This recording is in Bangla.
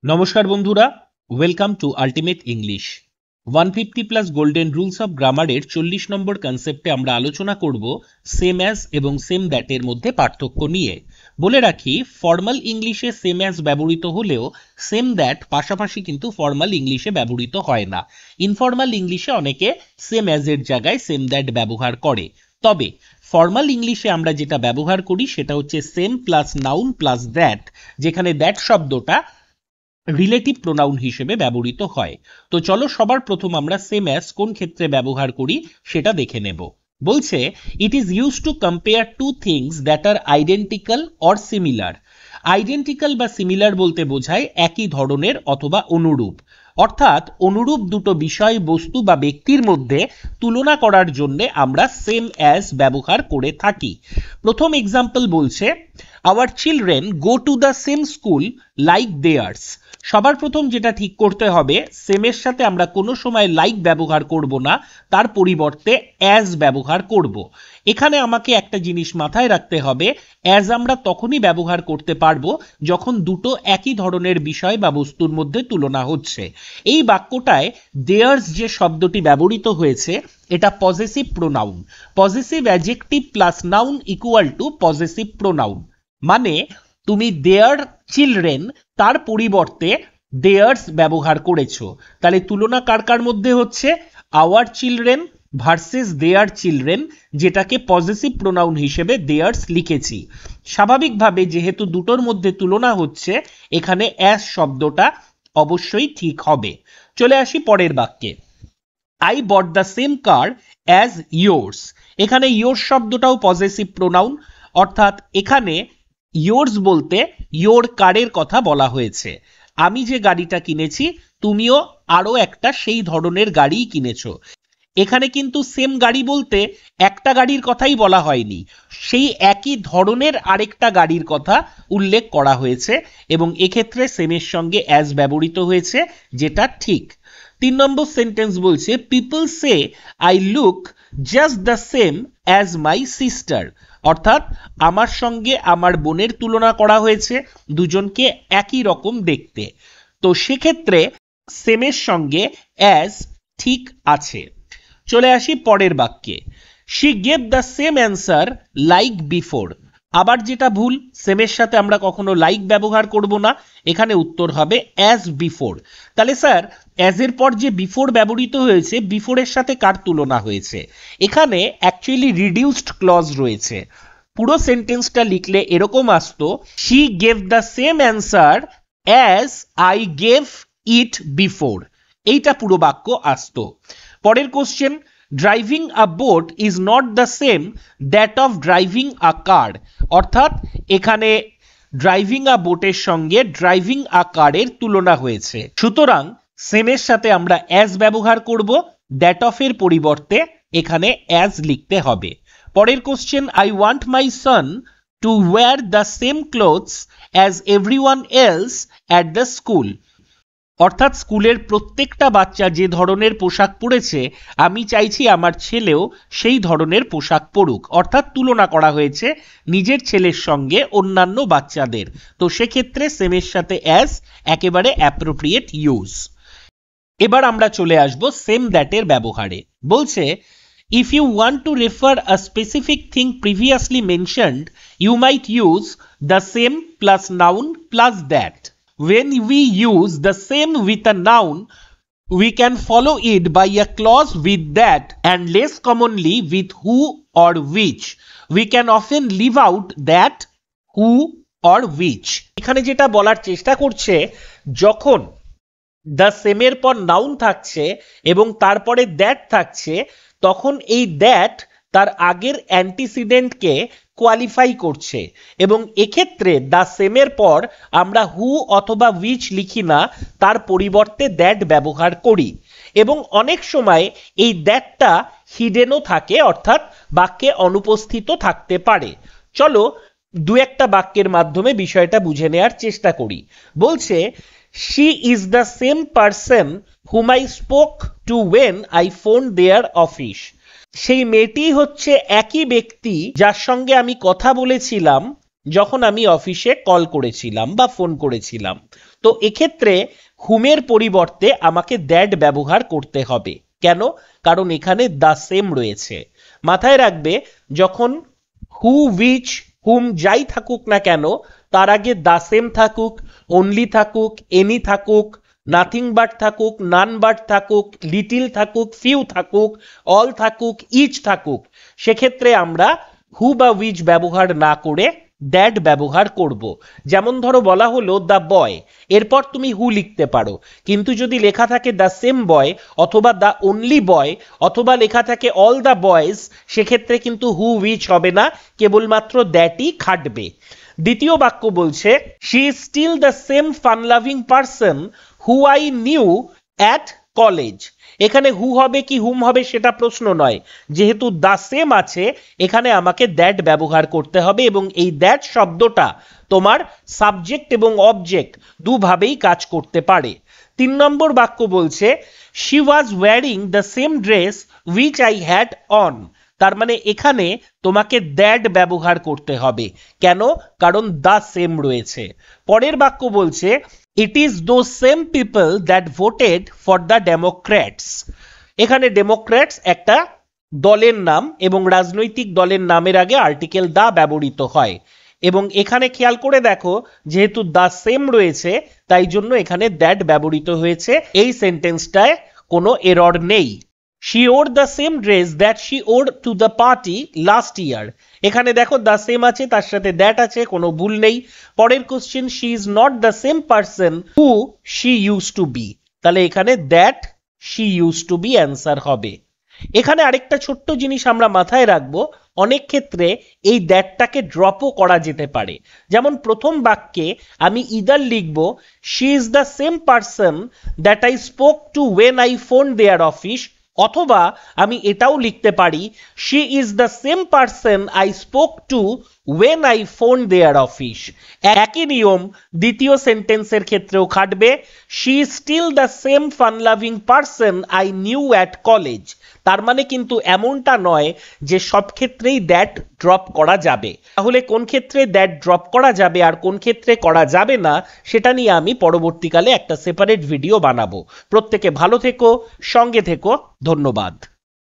নমস্কার বন্ধুরা, welcome to ultimate English. 150 plus golden rules of গ্রামারের 40 নম্বর কনসেপ্টে আমরা আলোচনা করব সেম অ্যাজ এবং সেম দ্যাটের মধ্যে পার্থক্য নিয়ে। বলে রাখি, ফর্মাল ইংলিশে সেম অ্যাজ ব্যবহৃত হলেও সেম দ্যাট পাশাপাশি কিন্তু ফর্মাল ইংলিশে ব্যবহৃত হয় না। ইনফর্মাল ইংলিশে অনেকে সেম অ্যাজ এর জায়গায় সেম দ্যাট ব্যবহার করে। তবে ফর্মাল ইংলিশে আমরা যেটা ব্যবহার করি সেটা হচ্ছে same plus noun plus that, যেখানে দ্যাট শব্দটা রিলেটিভ প্রোনাউন হিসেবে ব্যবহৃত হয়। তো চলো সবার প্রথম আমরা সেম অ্যাজ কোন ক্ষেত্রে ব্যবহার করি সেটা দেখে নেব। বলছে it is use to compare two things that are identical or similar. Identical বা সিমিলার বলতে বোঝায় একই ধরনের অথবা অনুরূপ, অর্থাৎ অনুরূপ দুটো বিষয়, বস্তু বা ব্যক্তির মধ্যে তুলনা করার জন্য আমরা সেম অ্যাজ ব্যবহার করে থাকি। প্রথম এক্সাম্পল বলছে our children go to the same school like theirs. সবার প্রথম যেটা ঠিক করতে হবে, সেমের সাথে আমরা কোনো সময় লাইক ব্যবহার করব না, তার পরিবর্তে অ্যাজ ব্যবহার করব। এখানে আমাকে একটা জিনিস মাথায় রাখতে হবে, অ্যাজ আমরা তখনই ব্যবহার করতে পারবো যখন দুটো একই ধরনের বিষয় বা বস্তুর মধ্যে তুলনা হচ্ছে। এই বাক্যটায় দেয়ার্স যে শব্দটি ব্যবহৃত হয়েছে এটা possessive pronoun. Possessive adjective plus noun equal to possessive pronoun. মানে তুমি দেয়ার চিলড্রেন তার পরিবর্তে দেয়ার্স ব্যবহার করেছো, তাহলে তুলনা কার কার মধ্যে হচ্ছে? Our children versus their children, যেটাকে পজেসিভ প্রোনাউন হিসেবে দেয়ার্স লিখেছি। স্বাভাবিকভাবে যেহেতু দুটোর মধ্যে তুলনা হচ্ছে, এখানে অ্যাজ শব্দটা অবশ্যই ঠিক হবে। চলে আসি পরের বাক্যে। I bought the same car as yours. এখানে ইয়োর্স শব্দটাও পজেসিভ প্রোনাউন, অর্থাৎ এখানে ইয়োর্স বলতে ইয়োর কারের কথা বলা হয়েছে। আমি যে গাড়িটা কিনেছি তুমিও আরো একটা সেই ধরনের গাড়ি কিনেছো। এখানে কিন্তু সেম গাড়ি বলতে একটা গাড়ির কথাই বলা হয়নি, সেই একই ধরনের আরেকটা গাড়ির কথা উল্লেখ করা হয়েছে এবং এক্ষেত্রে সেমের সঙ্গে অ্যাজ ব্যবহৃত হয়েছে, যেটা ঠিক। 3 নম্বর সেন্টেন্স বলছে people say I look just the same as my sister. অর্থাৎ আমার সঙ্গে আমার বোনের তুলনা করা হয়েছে, দুজনকে একই রকম দেখতে। তো সেক্ষেত্রে সেমের সঙ্গে অ্যাজ ঠিক আছে। চলে আসি পরের বাক্যে। She gave the same answer like before. আবার যেটা ভুল, সেমের সাথে আমরা কখনো লাইক ব্যবহার করব না, এখানে উত্তর হবে অ্যাজ বিফোর। তাহলে স্যার অ্যাজ এর পর যে বিফোর ব্যবহৃত হয়েছে, বিফোরের সাথে কার তুলনা হয়েছে? এখানে অ্যাকচুয়ালি রিডিউসড ক্লজ রয়েছে। পুরো সেন্টেন্সটা লিখলে এরকম আসতো, she gave the same answer as I gave it before. এইটা পুরো বাক্য আসতো। পরের question, driving a boat is not the same that of driving a car. অর্থাৎ এখানে ড্রাইভিং আ বোটের সঙ্গে ড্রাইভিং আ কারের তুলনা হয়েছে। সুতরাং সেমের সাথে আমরা অ্যাজ ব্যবহার করব, দ্যাট অফ এর পরিবর্তে এখানে অ্যাজ লিখতে হবে। পরের question, I want my Son two wire the same clothes as everyone else at the school. অর্থাৎ স্কুলের প্রত্যেকটা বাচ্চা যে ধরনের পোশাক পরেছে, আমি চাইছি আমার ছেলেও সেই ধরনের পোশাক পরুক। অর্থাৎ তুলনা করা হয়েছে নিজের ছেলের সঙ্গে অন্যান্য বাচ্চাদের। তো সেক্ষেত্রে সেমের সাথে অ্যাজ একেবারে অ্যাপ্রোপ্রিয়েট ইউজ। এবার আমরা চলে আসব সেম দ্যাটের ব্যবহারে। বলছে if you want to refer a specific thing previously mentioned, you might use the same plus noun plus that. When we use the same with a noun, we can follow it by a clause with that, and less commonly with who or which. We can often leave out that, who or which. এখানে যেটা বলার চেষ্টা করছে, যখন দ্য সেমের পর নাউন থাকছে এবং তারপরে দ্যাট থাকছে, তখন এই দ্যাট তার আগের অ্যান্টিসিডেন্টকে কোয়ালিফাই করছে এবং এক্ষেত্রে দ্য সেমের পর আমরা হু অথবা উইচ লিখি না, তার পরিবর্তে দ্যাট ব্যবহার করি এবং অনেক সময় এই দ্যাটটা হিডেনও থাকে, অর্থাৎ বাক্যে অনুপস্থিত থাকতে পারে। চলো দু একটা বাক্যের মাধ্যমে বিষয়টা বুঝে নেওয়ার চেষ্টা করি। বলছে she is the same person whom I spoke to when I phoned their office. সেই মেয়েটি হচ্ছে একই ব্যক্তি যার সঙ্গে আমি কথা বলেছিলাম যখন আমি অফিসে কল করেছিলাম বা ফোন করেছিলাম। তো এক্ষেত্রে হুমের পরিবর্তে আমাকে দ্যাট ব্যবহার করতে হবে। কেন? কারণ এখানে দ্য সেম রয়েছে। মাথায় রাখবে, যখন হু, উইচ, হুম যাই থাকুক না কেন, তার আগে দ্য সেম থাকুক, অনলি থাকুক, এনি থাকুক, নাথিং বাট থাকুক, নান বাট থাকুক, লিটিল থাকুক, ফিউ থাকুক, অল থাকুক, ইচ থাকুক, সেক্ষেত্রে আমরা হু বা উইচ ব্যবহার না করে দ্যাট ব্যবহার করব। যেমন ধরো বলা হলো দ্য বয়, এরপর তুমি হু লিখতে পারো, কিন্তু যদি লেখা থাকে দ্য সেম বয় অথবা দ্য অনলি বয় অথবা লেখা থাকে অল দ্য বয়েজ, সেক্ষেত্রে কিন্তু হু উইচ হবে না, কেবলমাত্র দ্যাটই খাটবে। দ্বিতীয় বাক্য বলছে she is still the same fun loving person who I knew at college. এখানে হু হবে কি হুম হবে সেটা প্রশ্ন নয়, যেহেতু দ্য সেম আছে এখানে আমাকে দ্যাট ব্যবহার করতে হবে, এবং এই দ্যাট শব্দটা তোমার সাবজেক্ট এবং অবজেক্ট দুভাবেই কাজ করতে পারে। 3 নম্বর বাক্য বলছে she was wearing the same dress which I had on. তার মানে এখানে তোমাকে দ্যাট ব্যবহার করতে হবে। কেন? কারণ দ্য সেম রয়েছে। পরের বাক্য বলছে it is those same people that voted for the Democrats. এখানে ডেমোক্র্যাটস একটা দলের নাম, এবং রাজনৈতিক দলের নামের আগে আর্টিকেল দা ব্যবহৃত হয়, এবং এখানে খেয়াল করে দেখো যেহেতু দ্য সেম রয়েছে তাই জন্য এখানে দ্যাট ব্যবহৃত হয়েছে। এই সেন্টেন্সটায় কোনো এরর নেই। She wore the same dress that she wore to the party last year. এখানে দেখো দ্য সেম আছে, তার সাথে দ্যাট আছে, কোনো ভুল নেই। পরের question she is not the same person who she use to be, তাহলে এখানে that she use to be answer হবে। এখানে আরেকটা ছোট্ট জিনিস আমরা মাথায় রাখবো, অনেক ক্ষেত্রে এই দ্যাটটাকে ড্রপও করা যেতে পারে। যেমন প্রথম বাক্যে আমি ইদার লিখবো she is the same person that I spoke to when I phone their office, অথবা আমি এটাও লিখতে পারি she is the same person I spoke to when I phone their office. একই নিয়ম দ্বিতীয় সেন্টেন্সের ক্ষেত্রেও খাটবে। She is still the same fun loving person I knew at college. তার মানে কিন্তু এমনটা নয় যে সব ক্ষেত্রেই দ্যাট ড্রপ করা যাবে। তাহলে কোন ক্ষেত্রে দ্যাট ড্রপ করা যাবে আর কোন ক্ষেত্রে করা যাবে না সেটা নিয়ে আমি পরবর্তীকালে একটা সেপারেট ভিডিও বানাবো। প্রত্যেকে ভালো থেকো, সঙ্গে থেকো, ধন্যবাদ।